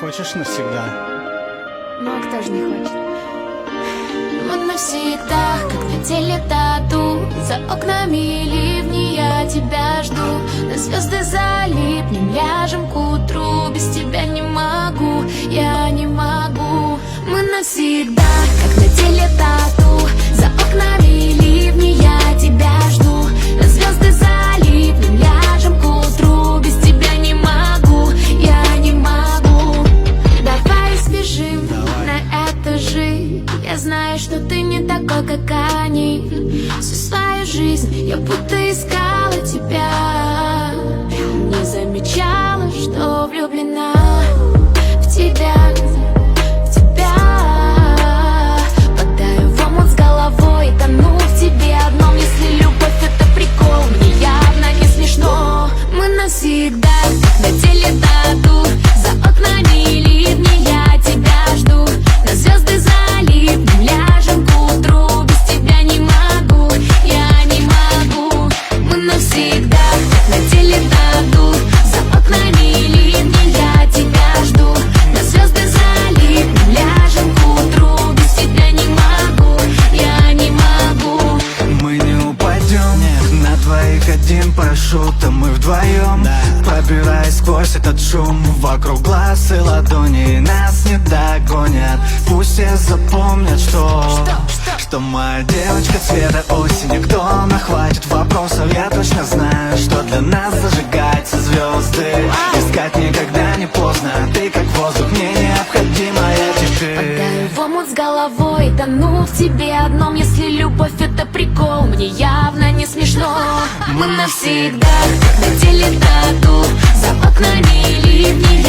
хочешь навсегда? Ну а кто же не хочет? Мы навсегда, как на теле тату. За окнами ливни, я тебя жду. На звезды залипнем, ляжем к утру. Без тебя не могу, я не могу. Мы навсегда, как на теле тату. За окнами ливни, я тебя жду. На звезды залипнем, ляжем к утру. Без тебя не могу, я не могу. Давай сбежим на этажи. Я знаю, что ты не такой, как они. Всю свою жизнь я будто искала тебя. Не замечала, что влюблена в тебя. Падаю в омут с головой, тону в тебе одном. Если любовь это прикол, мне явно не смешно. Мы навсегда, как на теле тату. За окнами ливни, я тебя жду. На звезды залипнем, ляжем к утру. Без тебя не могу, я не могу. Мы навсегда, как на теле тату. За окнами ливни, я тебя жду. На звезды залипнем, ляжем к утру. Без тебя не могу, я не могу. Мы не упадем, на двоих один парашют, а мы вдвоем, пробираясь сквозь этот шум. Вокруг глаз и ладони нас не догонят. Пусть все запомнят, что моя девочка цвета осени. Кто нахватит вопросов, я точно знаю, что для нас зажигаются звезды. Искать никогда не поздно, ты как воздух, мне необходима я теперь. Падаю в омут с головой, тону в тебе одном. Если любовь это прикол, мне явно не смешно. Мы навсегда, как на теле тату. За окнами ливни,